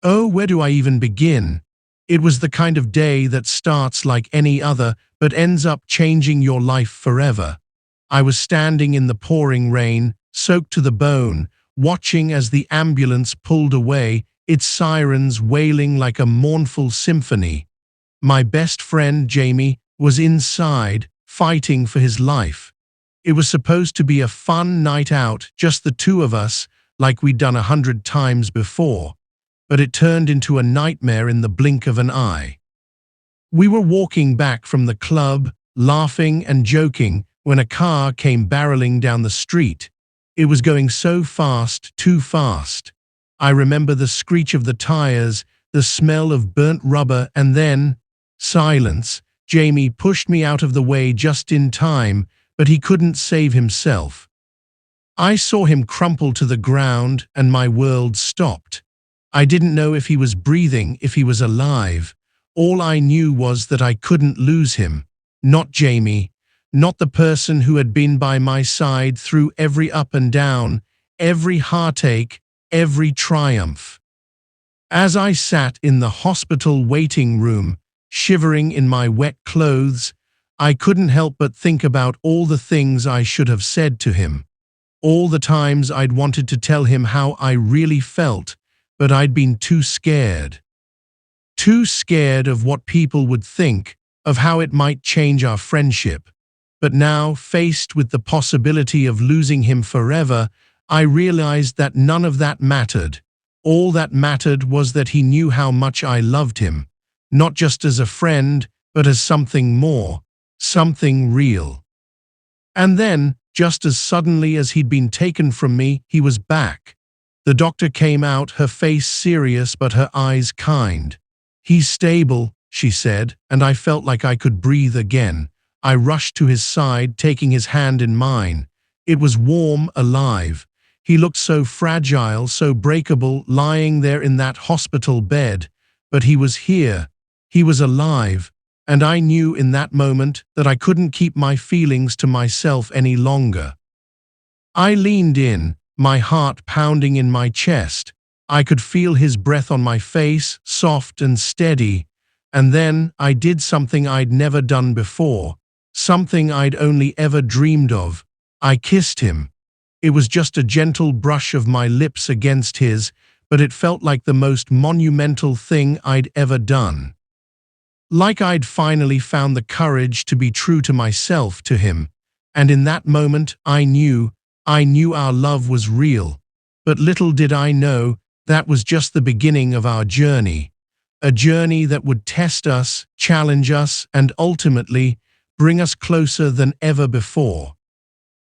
Oh, where do I even begin? It was the kind of day that starts like any other, but ends up changing your life forever. I was standing in the pouring rain, soaked to the bone, watching as the ambulance pulled away, its sirens wailing like a mournful symphony. My best friend, Jamie, was inside, fighting for his life. It was supposed to be a fun night out, just the two of us, like we'd done 100 times before. But it turned into a nightmare in the blink of an eye. We were walking back from the club, laughing and joking, when a car came barreling down the street. It was going so fast, too fast. I remember the screech of the tires, the smell of burnt rubber, and then silence. Jamie pushed me out of the way just in time, but he couldn't save himself. I saw him crumple to the ground, and my world stopped. I didn't know if he was breathing, if he was alive. All I knew was that I couldn't lose him. Not Jamie, not the person who had been by my side through every up and down, every heartache, every triumph. As I sat in the hospital waiting room, shivering in my wet clothes, I couldn't help but think about all the things I should have said to him. All the times I'd wanted to tell him how I really felt, but I'd been too scared. Too scared of what people would think, of how it might change our friendship. But now, faced with the possibility of losing him forever, I realized that none of that mattered. All that mattered was that he knew how much I loved him, not just as a friend, but as something more, something real. And then, just as suddenly as he'd been taken from me, he was back. The doctor came out, her face serious but her eyes kind. "He's stable," she said, and I felt like I could breathe again. I rushed to his side, taking his hand in mine. It was warm, alive. He looked so fragile, so breakable, lying there in that hospital bed. But he was here. He was alive. And I knew in that moment that I couldn't keep my feelings to myself any longer. I leaned in, my heart pounding in my chest. I could feel his breath on my face, soft and steady. And then I did something I'd never done before, something I'd only ever dreamed of. I kissed him. It was just a gentle brush of my lips against his, but it felt like the most monumental thing I'd ever done. Like I'd finally found the courage to be true to myself, to him. And in that moment, I knew our love was real. But little did I know, that was just the beginning of our journey. A journey that would test us, challenge us, and ultimately bring us closer than ever before.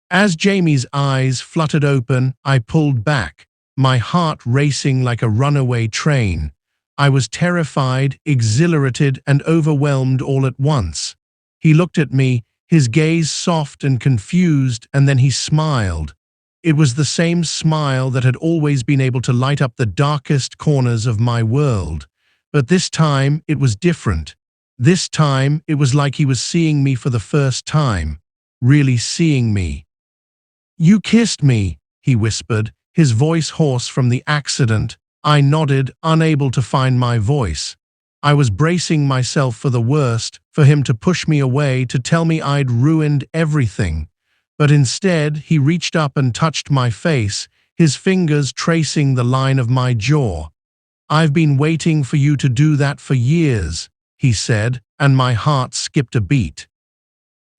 As Jamie's eyes fluttered open, I pulled back, my heart racing like a runaway train. I was terrified, exhilarated, and overwhelmed all at once. He looked at me, his gaze soft and confused, and then he smiled. It was the same smile that had always been able to light up the darkest corners of my world. But this time, it was different. This time, it was like he was seeing me for the first time, really seeing me. "You kissed me," he whispered, his voice hoarse from the accident. I nodded, unable to find my voice. I was bracing myself for the worst, for him to push me away, to tell me I'd ruined everything. But instead, he reached up and touched my face, his fingers tracing the line of my jaw. "I've been waiting for you to do that for years," he said, and my heart skipped a beat.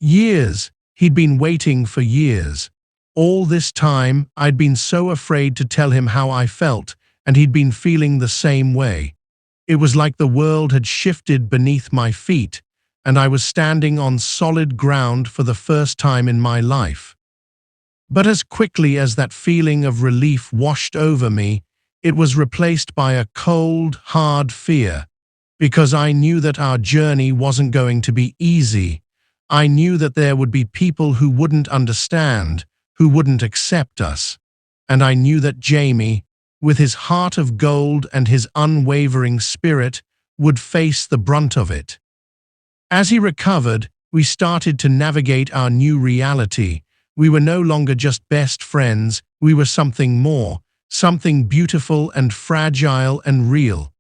Years. He'd been waiting for years. All this time, I'd been so afraid to tell him how I felt, and he'd been feeling the same way. It was like the world had shifted beneath my feet, and I was standing on solid ground for the first time in my life. But as quickly as that feeling of relief washed over me, it was replaced by a cold, hard fear, because I knew that our journey wasn't going to be easy. I knew that there would be people who wouldn't understand, who wouldn't accept us. And I knew that Jamie, with his heart of gold and his unwavering spirit, would face the brunt of it. As he recovered, we started to navigate our new reality. We were no longer just best friends, we were something more, something beautiful and fragile and real.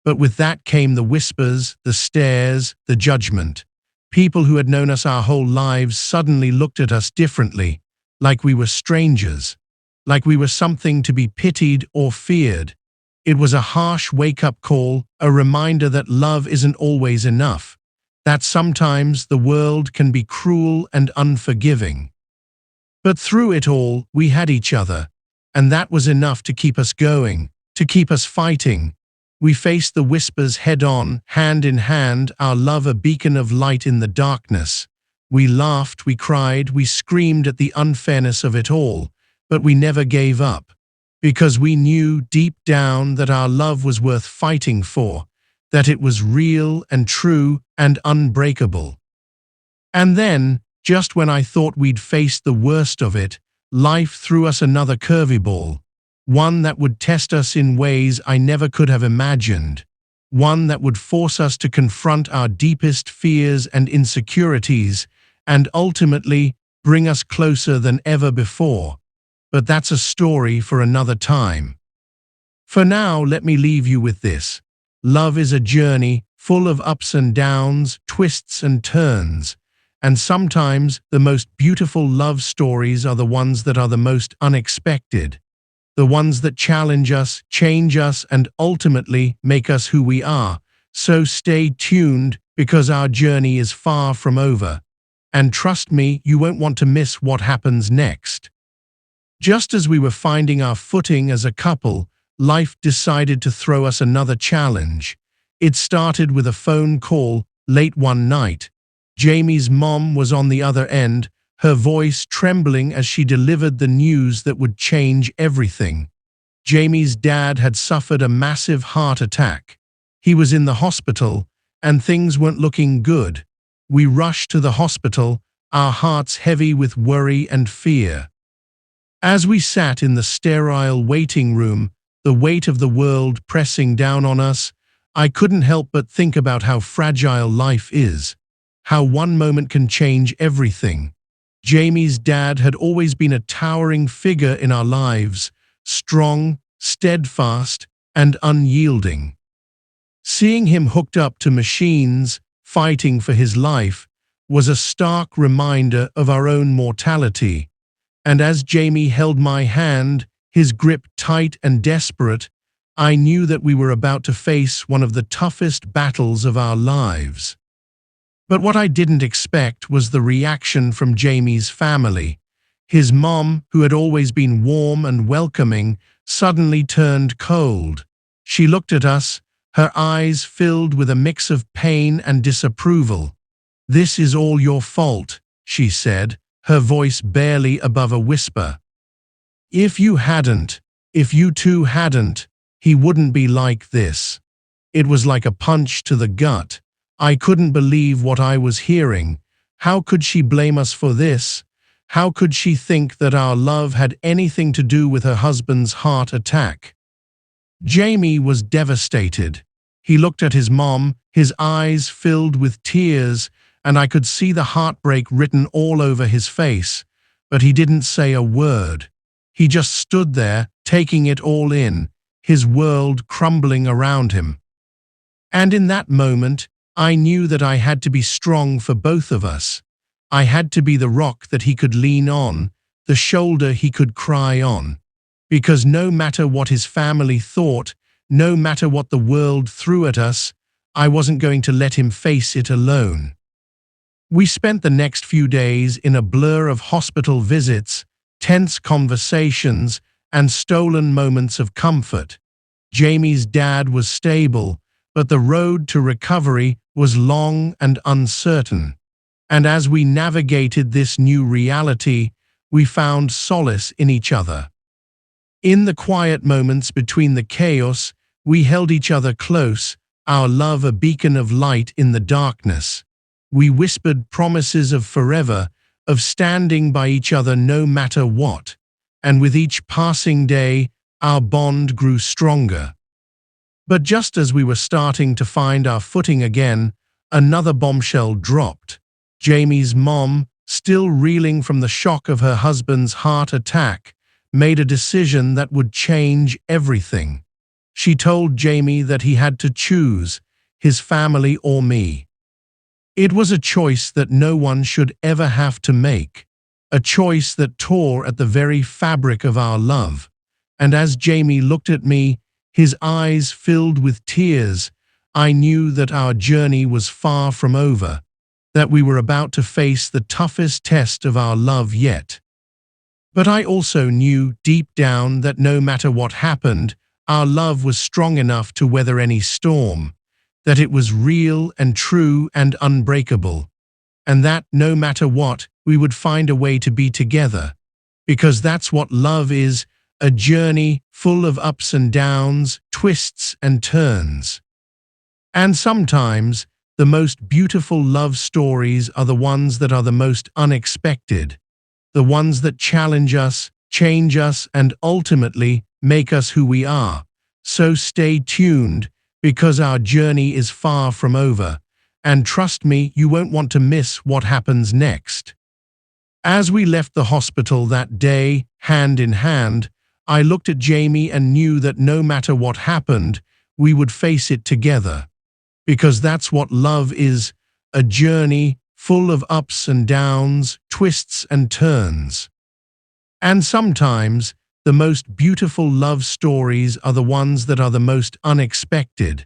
But with that came the whispers, the stares, the judgment. People who had known us our whole lives suddenly looked at us differently, like we were strangers, like we were something to be pitied or feared. It was a harsh wake-up call, a reminder that love isn't always enough, that sometimes the world can be cruel and unforgiving. But through it all, we had each other, and that was enough to keep us going, to keep us fighting. We faced the whispers head-on, hand in hand, our love a beacon of light in the darkness. We laughed, we cried, we screamed at the unfairness of it all, but we never gave up, because we knew deep down that our love was worth fighting for, that it was real and true and unbreakable. And then, just when I thought we'd faced the worst of it, life threw us another curveball, one that would test us in ways I never could have imagined, one that would force us to confront our deepest fears and insecurities, and ultimately bring us closer than ever before. But that's a story for another time. For now, let me leave you with this. Love is a journey full of ups and downs, twists and turns, and sometimes the most beautiful love stories are the ones that are the most unexpected, the ones that challenge us, change us, and ultimately make us who we are. So stay tuned, because our journey is far from over. And trust me, you won't want to miss what happens next. Just as we were finding our footing as a couple, life decided to throw us another challenge. It started with a phone call late one night. Jamie's mom was on the other end, her voice trembling as she delivered the news that would change everything. Jamie's dad had suffered a massive heart attack. He was in the hospital, and things weren't looking good. We rushed to the hospital, our hearts heavy with worry and fear. As we sat in the sterile waiting room, the weight of the world pressing down on us, I couldn't help but think about how fragile life is, how one moment can change everything. Jamie's dad had always been a towering figure in our lives, strong, steadfast, and unyielding. Seeing him hooked up to machines, fighting for his life, was a stark reminder of our own mortality. And as Jamie held my hand, his grip tight and desperate, I knew that we were about to face one of the toughest battles of our lives. But what I didn't expect was the reaction from Jamie's family. His mom, who had always been warm and welcoming, suddenly turned cold. She looked at us, her eyes filled with a mix of pain and disapproval. "This is all your fault," she said, her voice barely above a whisper. If you two hadn't, he wouldn't be like this." It was like a punch to the gut. I couldn't believe what I was hearing. How could she blame us for this? How could she think that our love had anything to do with her husband's heart attack? Jamie was devastated. He looked at his mom, his eyes filled with tears, and I could see the heartbreak written all over his face, but he didn't say a word. He just stood there, taking it all in, his world crumbling around him. And in that moment, I knew that I had to be strong for both of us. I had to be the rock that he could lean on, the shoulder he could cry on. Because no matter what his family thought, no matter what the world threw at us, I wasn't going to let him face it alone. We spent the next few days in a blur of hospital visits, tense conversations, and stolen moments of comfort. Jamie's dad was stable, but the road to recovery was long and uncertain. And as we navigated this new reality, we found solace in each other. In the quiet moments between the chaos, we held each other close, our love a beacon of light in the darkness. We whispered promises of forever, of standing by each other no matter what. And with each passing day, our bond grew stronger. But just as we were starting to find our footing again, another bombshell dropped. Jamie's mom, still reeling from the shock of her husband's heart attack, made a decision that would change everything. She told Jamie that he had to choose his family or me. It was a choice that no one should ever have to make, a choice that tore at the very fabric of our love. And as Jamie looked at me, his eyes filled with tears, I knew that our journey was far from over, that we were about to face the toughest test of our love yet. But I also knew deep down that no matter what happened, our love was strong enough to weather any storm, that it was real and true and unbreakable, and that, no matter what, we would find a way to be together. Because that's what love is, a journey full of ups and downs, twists and turns. And sometimes, the most beautiful love stories are the ones that are the most unexpected, the ones that challenge us, change us, and ultimately make us who we are. So stay tuned, because our journey is far from over, and trust me, you won't want to miss what happens next. As we left the hospital that day, hand in hand, I looked at Jamie and knew that no matter what happened, we would face it together. Because that's what love is, a journey full of ups and downs, twists and turns. And sometimes, the most beautiful love stories are the ones that are the most unexpected,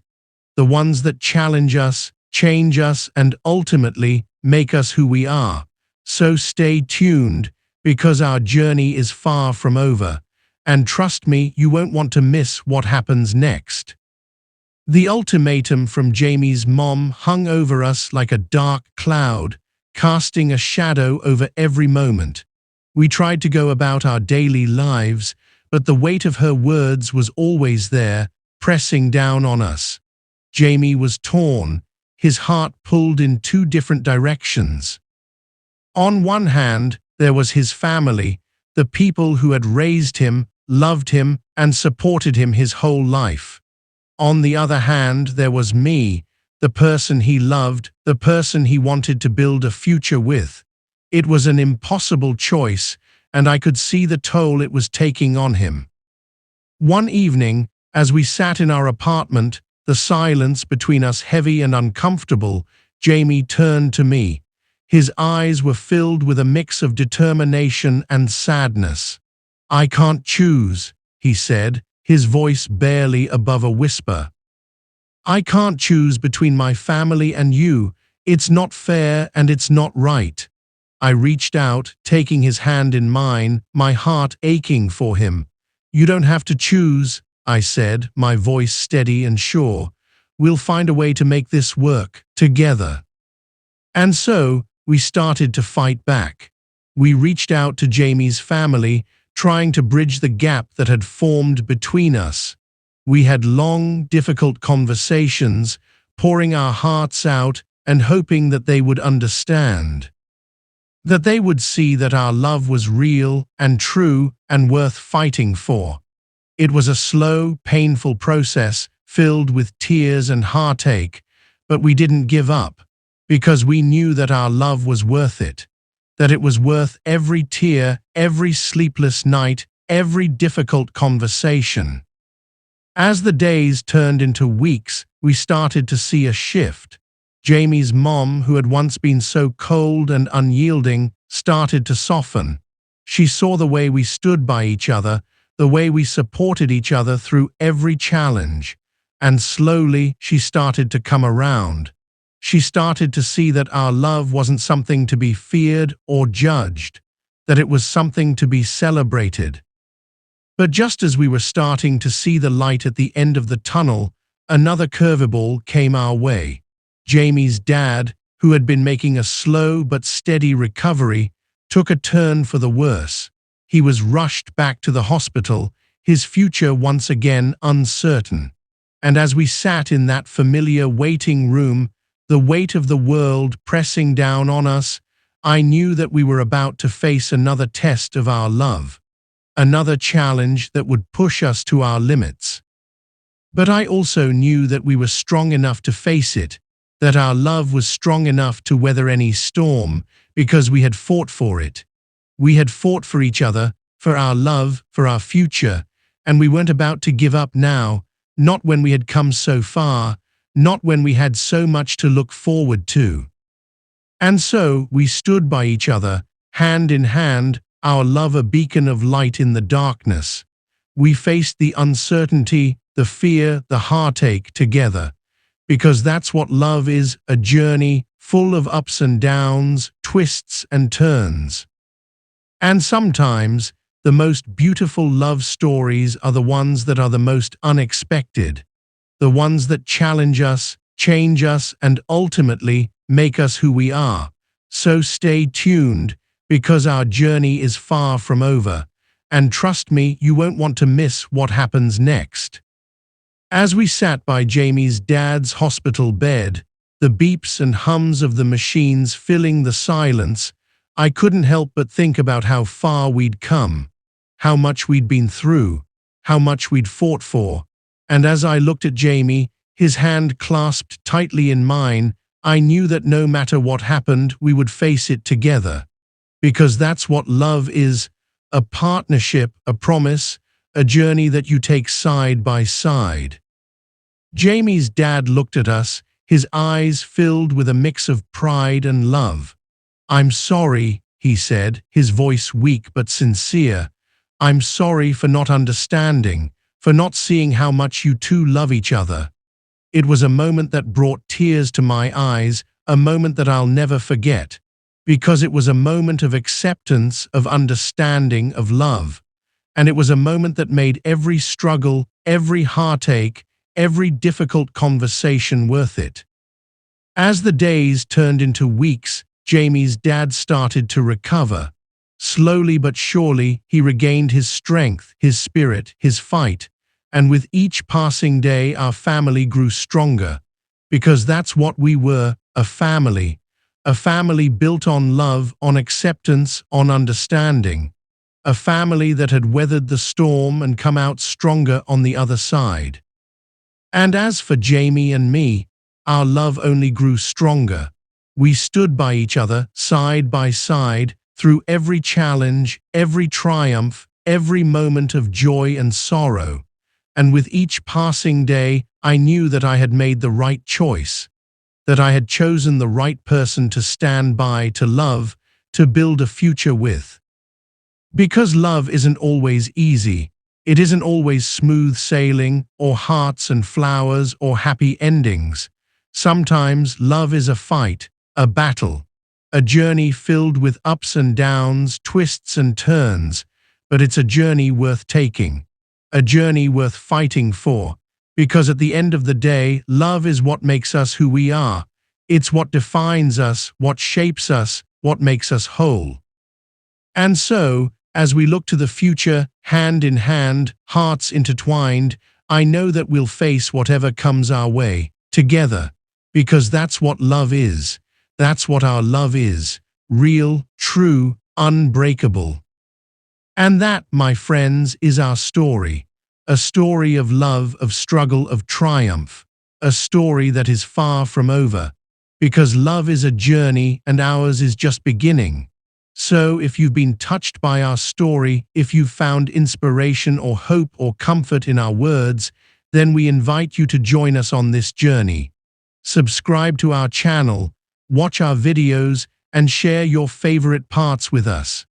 the ones that challenge us, change us, and ultimately make us who we are. So stay tuned, because our journey is far from over, and trust me, you won't want to miss what happens next. The ultimatum from Jamie's mom hung over us like a dark cloud, casting a shadow over every moment. We tried to go about our daily lives, but the weight of her words was always there, pressing down on us. Jamie was torn, his heart pulled in two different directions. On one hand, there was his family, the people who had raised him, loved him, and supported him his whole life. On the other hand, there was me, the person he loved, the person he wanted to build a future with. It was an impossible choice, and I could see the toll it was taking on him. One evening, as we sat in our apartment, the silence between us heavy and uncomfortable, Jamie turned to me. His eyes were filled with a mix of determination and sadness. "I can't choose," he said, his voice barely above a whisper. "I can't choose between my family and you. It's not fair and it's not right." I reached out, taking his hand in mine, my heart aching for him. "You don't have to choose," I said, my voice steady and sure. "We'll find a way to make this work, together." And so, we started to fight back. We reached out to Jamie's family, trying to bridge the gap that had formed between us. We had long, difficult conversations, pouring our hearts out and hoping that they would understand. That they would see that our love was real and true and worth fighting for. It was a slow, painful process filled with tears and heartache, but we didn't give up, because we knew that our love was worth it, that it was worth every tear, every sleepless night, every difficult conversation. As the days turned into weeks, we started to see a shift. Jamie's mom, who had once been so cold and unyielding, started to soften. She saw the way we stood by each other, the way we supported each other through every challenge, and slowly she started to come around. She started to see that our love wasn't something to be feared or judged, that it was something to be celebrated. But just as we were starting to see the light at the end of the tunnel, another curveball came our way. Jamie's dad, who had been making a slow but steady recovery, took a turn for the worse. He was rushed back to the hospital, his future once again uncertain. And as we sat in that familiar waiting room, the weight of the world pressing down on us, I knew that we were about to face another test of our love, another challenge that would push us to our limits. But I also knew that we were strong enough to face it, that our love was strong enough to weather any storm, because we had fought for it. We had fought for each other, for our love, for our future, and we weren't about to give up now, not when we had come so far, not when we had so much to look forward to. And so we stood by each other, hand in hand, our love a beacon of light in the darkness. We faced the uncertainty, the fear, the heartache together, because that's what love is, a journey full of ups and downs, twists and turns. And sometimes, the most beautiful love stories are the ones that are the most unexpected, the ones that challenge us, change us, and ultimately make us who we are. So stay tuned, because our journey is far from over, and trust me, you won't want to miss what happens next. As we sat by Jamie's dad's hospital bed, the beeps and hums of the machines filling the silence, I couldn't help but think about how far we'd come, how much we'd been through, how much we'd fought for. And as I looked at Jamie, his hand clasped tightly in mine, I knew that no matter what happened, we would face it together. Because that's what love is, a partnership, a promise, a journey that you take side by side. Jamie's dad looked at us, his eyes filled with a mix of pride and love. "I'm sorry," he said, his voice weak but sincere. "I'm sorry for not understanding, for not seeing how much you two love each other." It was a moment that brought tears to my eyes, a moment that I'll never forget, because it was a moment of acceptance, of understanding, of love. And it was a moment that made every struggle, every heartache, every difficult conversation worth it. As the days turned into weeks, Jamie's dad started to recover. Slowly but surely, he regained his strength, his spirit, his fight, and with each passing day our family grew stronger, because that's what we were, a family built on love, on acceptance, on understanding, a family that had weathered the storm and come out stronger on the other side. And as for Jamie and me, our love only grew stronger. We stood by each other, side by side, through every challenge, every triumph, every moment of joy and sorrow. And with each passing day, I knew that I had made the right choice, that I had chosen the right person to stand by, to love, to build a future with. Because love isn't always easy. It isn't always smooth sailing, or hearts and flowers, or happy endings. Sometimes love is a fight, a battle, a journey filled with ups and downs, twists and turns, but it's a journey worth taking, a journey worth fighting for, because at the end of the day, love is what makes us who we are. It's what defines us, what shapes us, what makes us whole. And so, as we look to the future, hand in hand, hearts intertwined, I know that we'll face whatever comes our way, together, because that's what love is. That's what our love is, real, true, unbreakable. And that, my friends, is our story, a story of love, of struggle, of triumph, a story that is far from over, because love is a journey and ours is just beginning. So if you've been touched by our story, if you've found inspiration or hope or comfort in our words, then we invite you to join us on this journey. Subscribe to our channel, watch our videos, and share your favorite parts with us.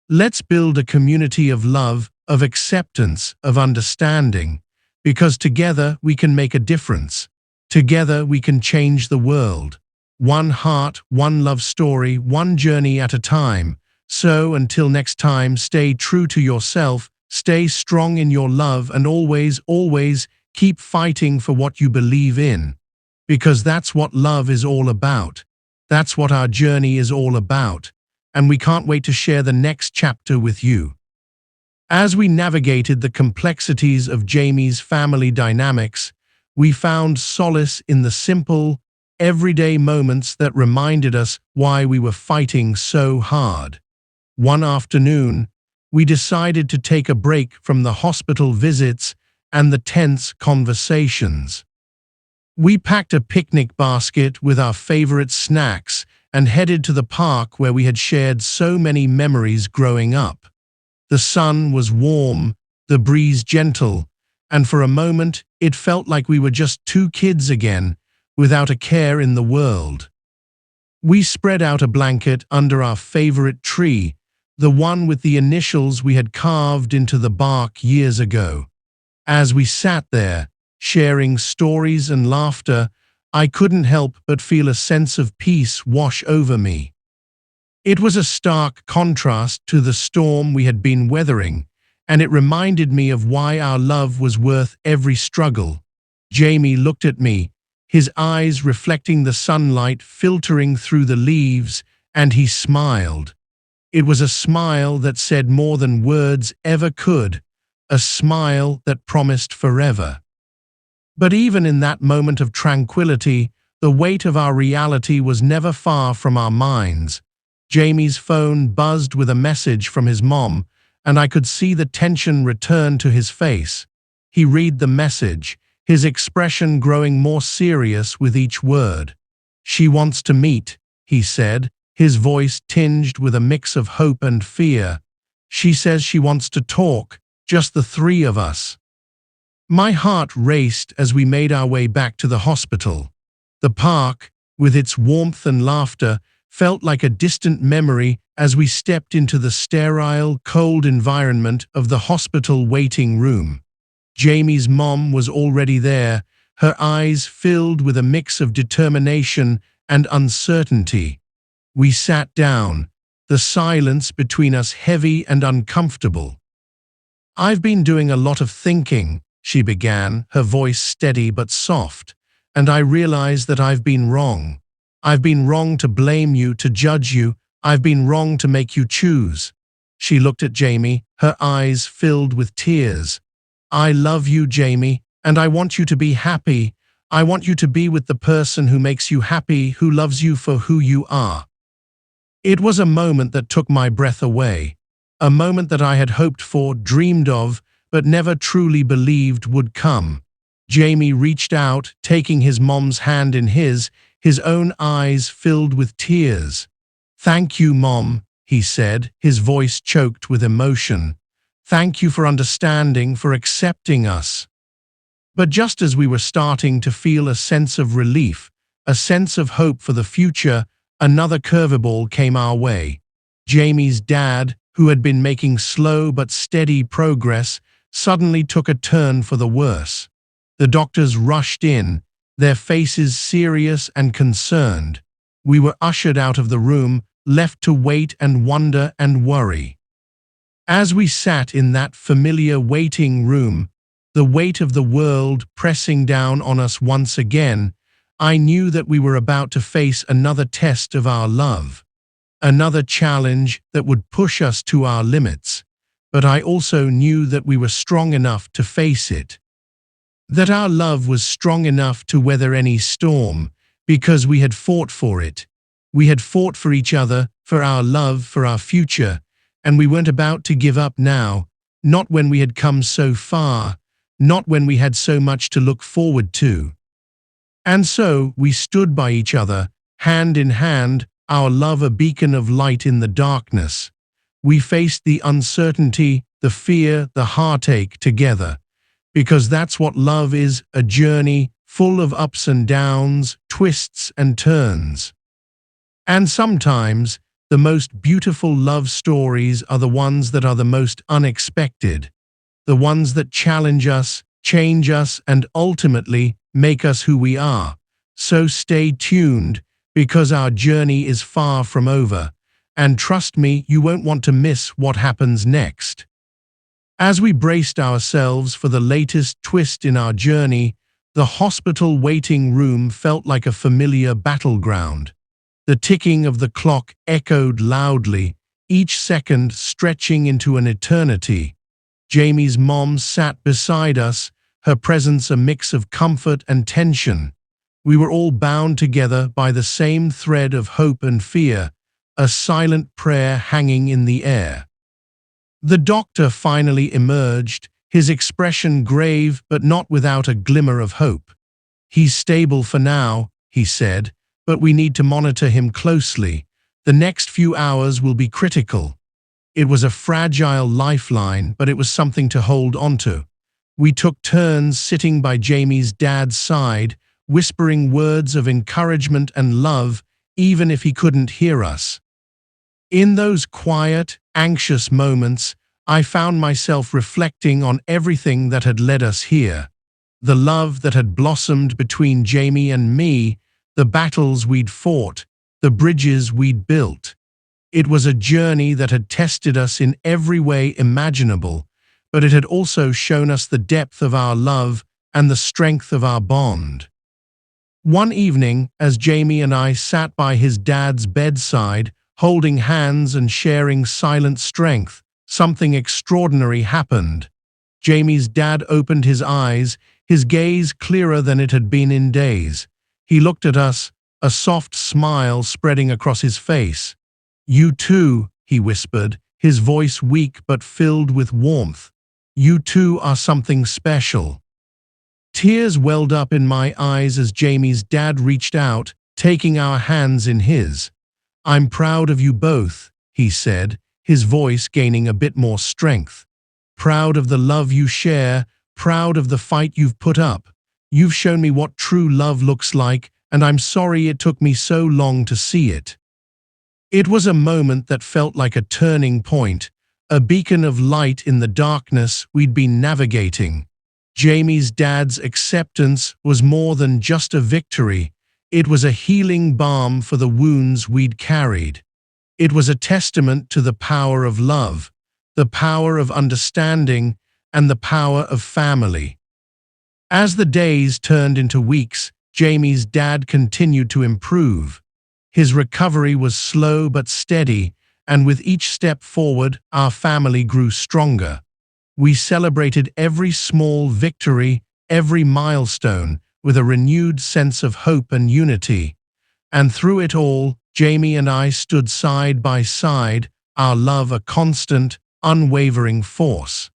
Let's build a community of love, of acceptance, of understanding, because together we can make a difference. Together we can change the world. One heart, one love story, one journey at a time. So until next time, stay true to yourself, stay strong in your love, and always, always keep fighting for what you believe in. Because that's what love is all about. That's what our journey is all about. And we can't wait to share the next chapter with you. As we navigated the complexities of Jamie's family dynamics, we found solace in the simple, everyday moments that reminded us why we were fighting so hard. One afternoon, we decided to take a break from the hospital visits and the tense conversations. We packed a picnic basket with our favorite snacks and headed to the park where we had shared so many memories growing up. The sun was warm, the breeze gentle, and for a moment it felt like we were just two kids again, without a care in the world. We spread out a blanket under our favorite tree, the one with the initials we had carved into the bark years ago. As we sat there, sharing stories and laughter, I couldn't help but feel a sense of peace wash over me. It was a stark contrast to the storm we had been weathering, and it reminded me of why our love was worth every struggle. Jamie looked at me, his eyes reflecting the sunlight filtering through the leaves, and he smiled. It was a smile that said more than words ever could, a smile that promised forever. But even in that moment of tranquility, the weight of our reality was never far from our minds. Jamie's phone buzzed with a message from his mom, and I could see the tension return to his face. He read the message, his expression growing more serious with each word. "She wants to meet," he said, his voice tinged with a mix of hope and fear. "She says she wants to talk, just the three of us." My heart raced as we made our way back to the hospital. The park, with its warmth and laughter, felt like a distant memory as we stepped into the sterile, cold environment of the hospital waiting room. Jamie's mom was already there, her eyes filled with a mix of determination and uncertainty. We sat down, the silence between us heavy and uncomfortable. "I've been doing a lot of thinking," she began, her voice steady but soft, "and I realize that I've been wrong. I've been wrong to blame you, to judge you. I've been wrong to make you choose." She looked at Jamie, her eyes filled with tears. "I love you, Jamie, and I want you to be happy. I want you to be with the person who makes you happy, who loves you for who you are." It was a moment that took my breath away, a moment that I had hoped for, dreamed of, but never truly believed would come. Jamie reached out, taking his mom's hand in his own eyes filled with tears. "Thank you, Mom," he said, his voice choked with emotion. "Thank you for understanding, for accepting us." But just as we were starting to feel a sense of relief, a sense of hope for the future, another curveball came our way. Jamie's dad, who had been making slow but steady progress, suddenly took a turn for the worse. The doctors rushed in, their faces serious and concerned. We were ushered out of the room, left to wait and wonder and worry. As we sat in that familiar waiting room, the weight of the world pressing down on us once again, I knew that we were about to face another test of our love, another challenge that would push us to our limits. But I also knew that we were strong enough to face it, that our love was strong enough to weather any storm, because we had fought for it. We had fought for each other, for our love, for our future, and we weren't about to give up now, not when we had come so far, not when we had so much to look forward to. And so we stood by each other, hand in hand, our love a beacon of light in the darkness. We faced the uncertainty, the fear, the heartache together, because that's what love is, a journey full of ups and downs, twists and turns. And sometimes, the most beautiful love stories are the ones that are the most unexpected, the ones that challenge us, change us, and ultimately make us who we are. So stay tuned, because our journey is far from over, and trust me, you won't want to miss what happens next. As we braced ourselves for the latest twist in our journey, the hospital waiting room felt like a familiar battleground. The ticking of the clock echoed loudly, each second stretching into an eternity. Jamie's mom sat beside us, her presence a mix of comfort and tension. We were all bound together by the same thread of hope and fear, a silent prayer hanging in the air. The doctor finally emerged, his expression grave but not without a glimmer of hope. "He's stable for now," he said, "but we need to monitor him closely. The next few hours will be critical." It was a fragile lifeline, but it was something to hold onto. We took turns sitting by Jamie's dad's side, whispering words of encouragement and love, even if he couldn't hear us. In those quiet, anxious moments, I found myself reflecting on everything that had led us here. The love that had blossomed between Jamie and me, the battles we'd fought, the bridges we'd built. It was a journey that had tested us in every way imaginable, but it had also shown us the depth of our love and the strength of our bond. One evening, as Jamie and I sat by his dad's bedside, holding hands and sharing silent strength, something extraordinary happened. Jamie's dad opened his eyes, his gaze clearer than it had been in days. He looked at us, a soft smile spreading across his face. "You too," he whispered, his voice weak but filled with warmth. "You too are something special." Tears welled up in my eyes as Jamie's dad reached out, taking our hands in his. "I'm proud of you both," he said, his voice gaining a bit more strength. "Proud of the love you share, proud of the fight you've put up. You've shown me what true love looks like, and I'm sorry it took me so long to see it." It was a moment that felt like a turning point, a beacon of light in the darkness we'd been navigating. Jamie's dad's acceptance was more than just a victory. It was a healing balm for the wounds we'd carried. It was a testament to the power of love, the power of understanding, and the power of family. As the days turned into weeks, Jamie's dad continued to improve. His recovery was slow but steady, and with each step forward, our family grew stronger. We celebrated every small victory, every milestone, with a renewed sense of hope and unity. And through it all, Jamie and I stood side by side, our love a constant, unwavering force.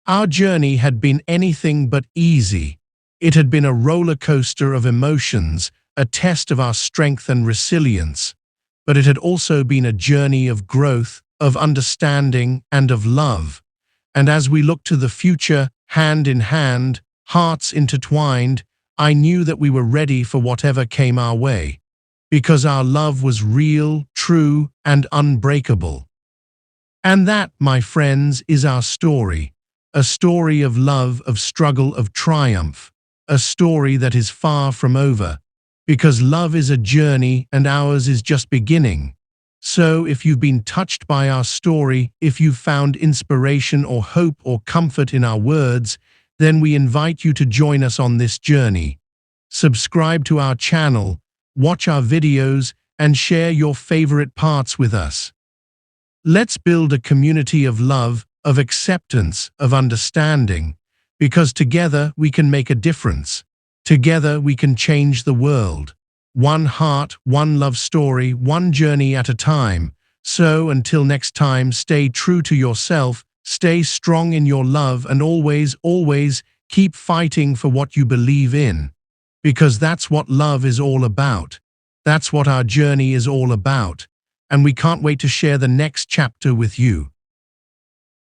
Our journey had been anything but easy. It had been a roller coaster of emotions, a test of our strength and resilience. But it had also been a journey of growth, of understanding, and of love. And as we looked to the future, hand in hand, hearts intertwined, I knew that we were ready for whatever came our way. Because our love was real, true, and unbreakable. And that, my friends, is our story. A story of love, of struggle, of triumph. A story that is far from over. Because love is a journey and ours is just beginning. So if you've been touched by our story, if you've found inspiration or hope or comfort in our words, then we invite you to join us on this journey. Subscribe to our channel, watch our videos, and share your favorite parts with us. Let's build a community of love, of acceptance, of understanding, because together we can make a difference. Together we can change the world. One heart, one love story, one journey at a time. So until next time, stay true to yourself, stay strong in your love, and always, always keep fighting for what you believe in. Because that's what love is all about. That's what our journey is all about. And we can't wait to share the next chapter with you.